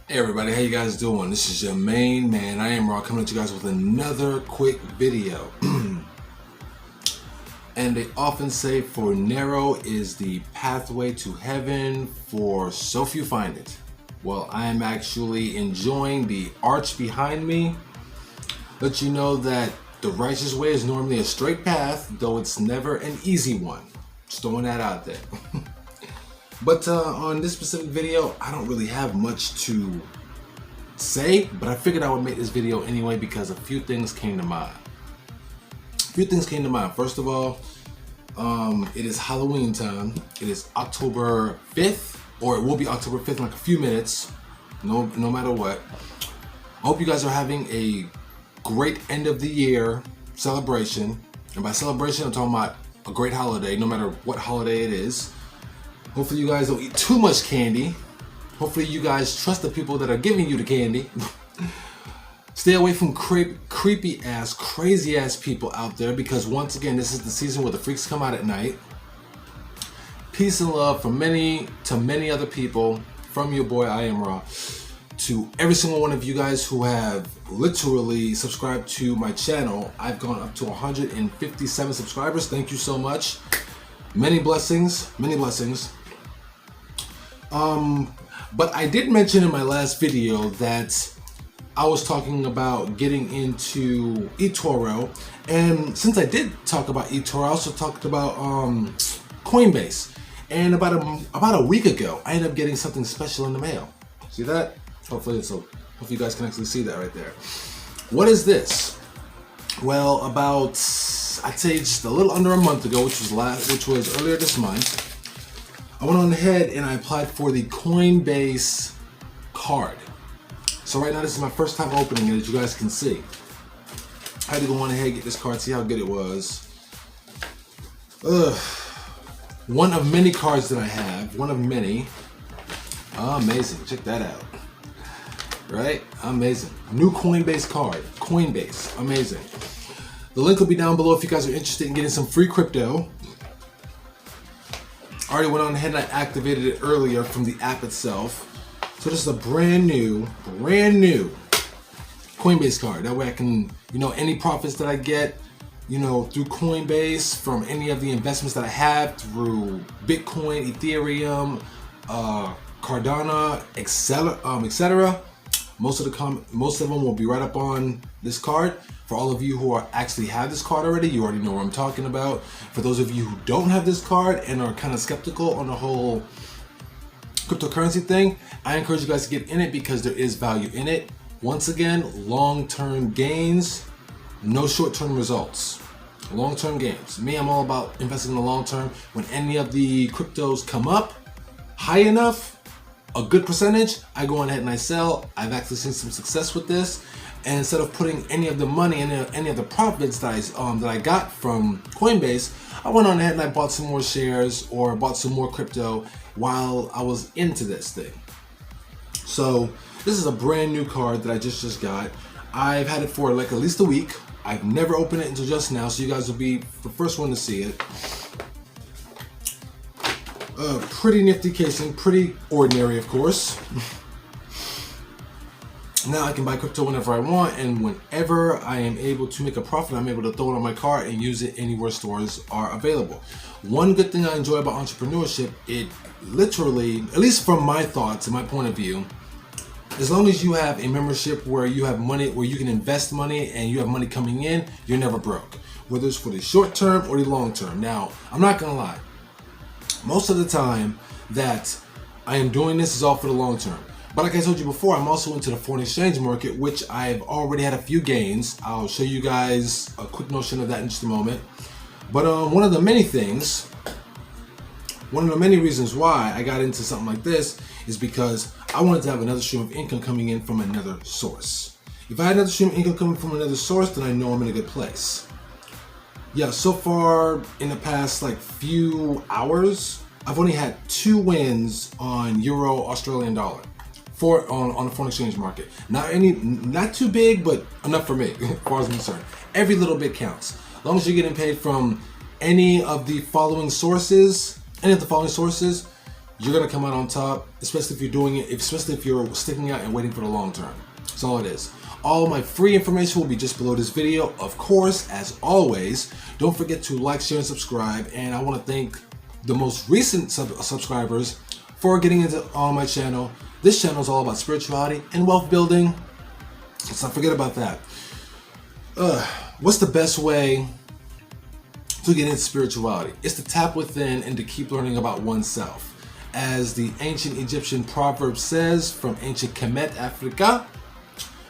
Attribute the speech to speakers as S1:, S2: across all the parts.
S1: Hey everybody, how you guys doing? This is your main man, Iamrah, coming at you guys with another quick video. And they often say for narrow is the pathway to heaven, for so few find it. Well, I am actually enjoying the arch behind me. Let you know that the righteous way is normally a straight path, though it's never an easy one. Just throwing that out there. But on this specific video, I don't really have much to say, but I figured I would make this video anyway because a few things came to mind. First of all, it is Halloween time. It is October 5th, or it will be October 5th in like a few minutes, no matter what. I hope you guys are having a great end of the year celebration. And by celebration, I'm talking about a great holiday, no matter what holiday it is. Hopefully you guys don't eat too much candy. Hopefully you guys trust the people that are giving you the candy. Stay away from creepy ass, crazy ass people out there, because once again, this is the season where the freaks come out at night. Peace and love from many to many other people, from your boy Iamrah, to every single one of you guys who have literally subscribed to my channel. I've gone up to 157 subscribers. Thank you so much. Many blessings, many blessings. But I did mention in my last video that I was talking about getting into eToro, and since I did talk about eToro, I also talked about Coinbase. And about a week ago, I ended up getting something special in the mail. See that? Hopefully you guys can actually see that right there. What is this? Well, about I'd say just a little under a month ago, which was earlier this month, I went on ahead and I applied for the Coinbase card. So right now this is my first time opening it, as you guys can see. I had to go on ahead and get this card, see how good it was. One of many cards that I have, one of many. Amazing, check that out. Right, amazing. New Coinbase card, Coinbase, amazing. The link will be down below if you guys are interested in getting some free crypto. I already went on ahead and I activated it earlier from the app itself. So this is a brand new Coinbase card. That way I can, any profits that I get, through Coinbase from any of the investments that I have through Bitcoin, Ethereum, Cardano, etc. Most of them will be right up on this card. For all of you who actually have this card already, you already know what I'm talking about. For those of you who don't have this card and are kind of skeptical on the whole cryptocurrency thing, I encourage you guys to get in it because there is value in it. Once again, long-term gains, no short-term results. Long-term gains. Me, I'm all about investing in the long term. When any of the cryptos come up high enough, a good percentage, I go on ahead and I sell. I've actually seen some success with this. And instead of putting any of the money and any of the profits that I got from Coinbase, I went on ahead and I bought some more shares or bought some more crypto while I was into this thing. So this is a brand new card that I just got. I've had it for like at least a week. I've never opened it until just now, so you guys will be the first one to see it. Pretty nifty casing, pretty ordinary, of course. Now I can buy crypto whenever I want, and whenever I am able to make a profit, I'm able to throw it on my card and use it anywhere stores are available. One good thing I enjoy about entrepreneurship, it literally, at least from my thoughts and my point of view, as long as you have a membership where you have money, where you can invest money and you have money coming in, you're never broke. Whether it's for the short term or the long term. Now, I'm not gonna lie. Most of the time that I am doing this is all for the long term. But like I told you before, I'm also into the foreign exchange market, which I've already had a few gains. I'll show you guys a quick notion of that in just a moment. But one of the many reasons why I got into something like this is because I wanted to have another stream of income coming in from another source. If I had another stream of income coming from another source, then I know I'm in a good place. Yeah, so far in the past few hours, I've only had 2 wins on Euro Australian dollar. On the foreign exchange market. Not too big, but enough for me, as far as I'm concerned. Every little bit counts. As long as you're getting paid from any of the following sources, you're gonna come out on top, especially if you're doing it, especially if you're sticking out and waiting for the long term. That's all it is. All of my free information will be just below this video. Of course, as always, don't forget to like, share, and subscribe. And I want to thank the most recent subscribers for getting into my channel. This channel is all about spirituality and wealth building. Let's not forget about that. What's the best way to get into spirituality? It's to tap within and to keep learning about oneself. As the ancient Egyptian proverb says, from ancient Kemet, Africa,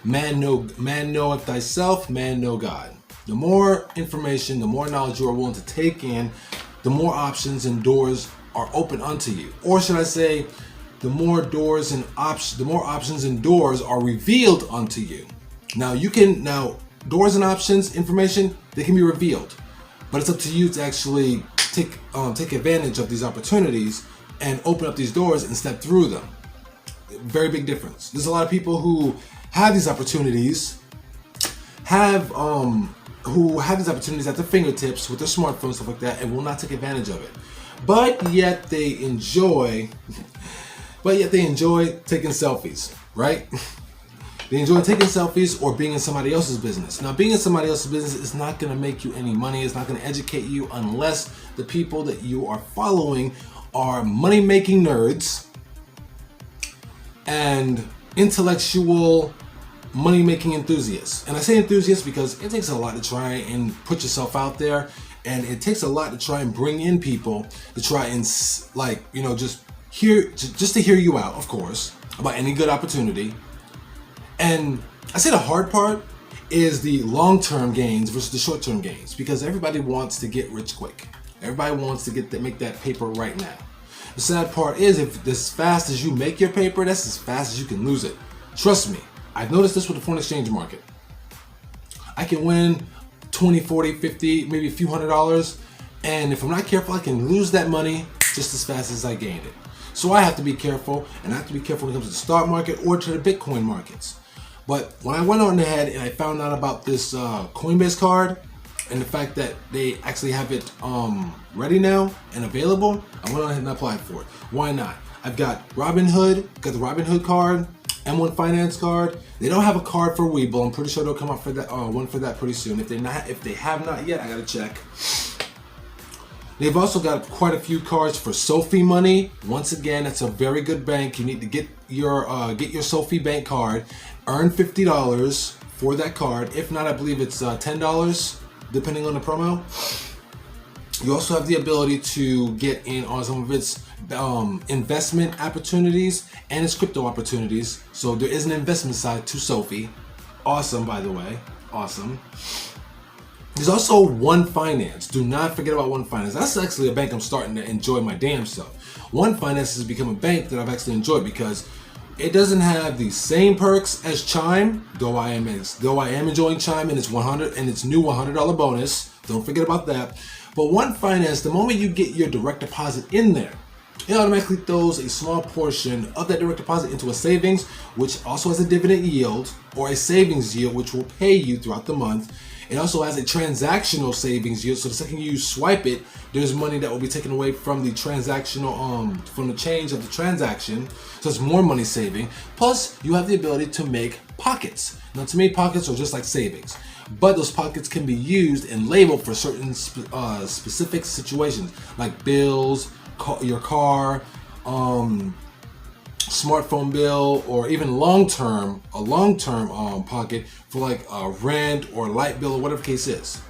S1: man knoweth thyself, man know God. The more information, the more knowledge you are willing to take in, the more options and doors are open unto you. Or should I say, the more options and doors are revealed unto you. Now doors and options, information, they can be revealed, but it's up to you to actually take advantage of these opportunities and open up these doors and step through them. Very big difference. There's a lot of people who have these opportunities, who have these opportunities at their fingertips with their smartphones, stuff like that, and will not take advantage of it. But yet they enjoy taking selfies, right? They enjoy taking selfies or being in somebody else's business. Now, being in somebody else's business is not going to make you any money. It's not going to educate you unless the people that you are following are money-making nerds and intellectual money-making enthusiasts. And I say enthusiasts because it takes a lot to try and put yourself out there, and it takes a lot to try and bring in people to try and just to hear you out, of course, about any good opportunity. And I say the hard part is the long-term gains versus the short-term gains, because everybody wants to get rich quick. Everybody wants to make that paper right now. The sad part is, if as fast as you make your paper, that's as fast as you can lose it. Trust me, I've noticed this with the foreign exchange market. I can win 20, 40, 50, maybe a few $100s, and if I'm not careful, I can lose that money just as fast as I gained it. So I have to be careful, and I have to be careful when it comes to the stock market or to the Bitcoin markets. But when I went on ahead and I found out about this Coinbase card and the fact that they actually have it ready now and available, I went on ahead and applied for it. Why not? I've got Robinhood, got the Robinhood card, M1 Finance card. They don't have a card for Webull. I'm pretty sure they'll come out for that one for that pretty soon. If they have not yet, I gotta check. They've also got quite a few cards for Sophie Money. Once again, that's a very good bank. You need to get your Sophie Bank card. Earn $50 for that card. If not, I believe it's $10, depending on the promo. You also have the ability to get in on some of its investment opportunities and its crypto opportunities. So there is an investment side to Sophie. Awesome, by the way. Awesome. There's also One Finance. Do not forget about One Finance. That's actually a bank I'm starting to enjoy my damn self. One Finance has become a bank that I've actually enjoyed because it doesn't have the same perks as Chime, though I am enjoying Chime and its new $100 bonus. Don't forget about that. But One Finance, the moment you get your direct deposit in there, it automatically throws a small portion of that direct deposit into a savings, which also has a dividend yield, or a savings yield, which will pay you throughout the month. It also has a transactional savings yield, so the second you swipe it, there's money that will be taken away from the transactional, from the change of the transaction, so it's more money saving. Plus, you have the ability to make pockets. Now, to me, pockets are just like savings, but those pockets can be used and labeled for certain specific situations, like bills, your car, smartphone bill, or even a long-term pocket for like a rent or light bill or whatever the case is.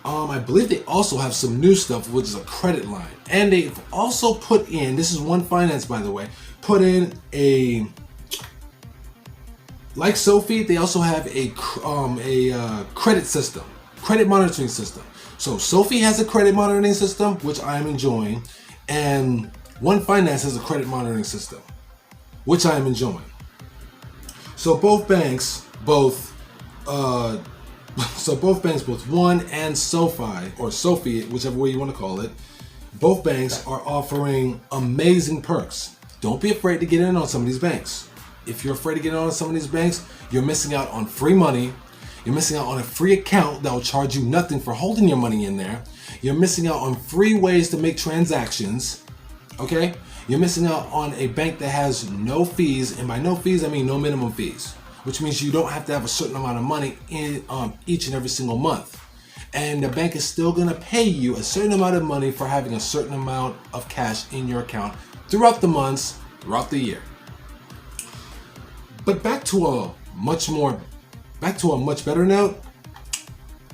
S1: I believe they also have some new stuff, which is a credit line, and they've also put in, this is One Finance, by the way, put in a, like Sophie, they also have a credit system, credit monitoring system. So Sophie has a credit monitoring system, which I am enjoying, and One Finance has a credit monitoring system, which I am enjoying. So both banks, both One and Sophie, or Sophie, whichever way you want to call it, both banks are offering amazing perks. Don't be afraid to get in on some of these banks. If you're afraid to get in on some of these banks, you're missing out on free money. You're missing out on a free account that will charge you nothing for holding your money in there. You're missing out on free ways to make transactions. Okay? You're missing out on a bank that has no fees, and by no fees I mean no minimum fees, which means you don't have to have a certain amount of money in each and every single month. And the bank is still going to pay you a certain amount of money for having a certain amount of cash in your account throughout the months, throughout the year. But back to a much better note,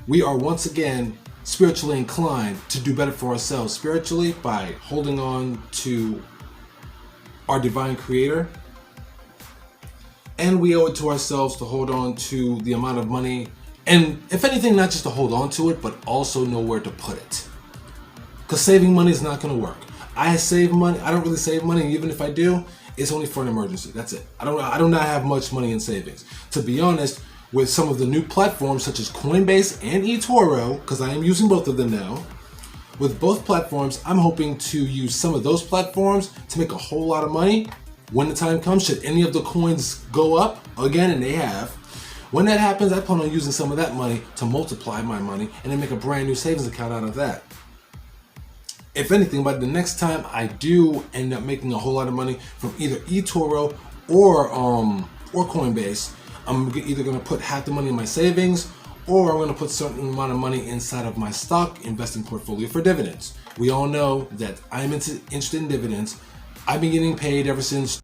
S1: we are once again spiritually inclined to do better for ourselves spiritually by holding on to our divine creator. And we owe it to ourselves to hold on to the amount of money, and if anything, not just to hold on to it, but also know where to put it. Because saving money is not going to work. I save money. I don't really save money. Even if I do, it's only for an emergency. That's it. I do not have much money in savings. To be honest, with some of the new platforms such as Coinbase and eToro, because I am using both of them now, with both platforms, I'm hoping to use some of those platforms to make a whole lot of money when the time comes. Should any of the coins go up again, and they have, when that happens, I plan on using some of that money to multiply my money and then make a brand new savings account out of that. If anything, by the next time I do end up making a whole lot of money from either eToro or Coinbase, I'm either going to put half the money in my savings, or I'm going to put a certain amount of money inside of my stock investing portfolio for dividends. We all know that I'm interested in dividends. I've been getting paid ever since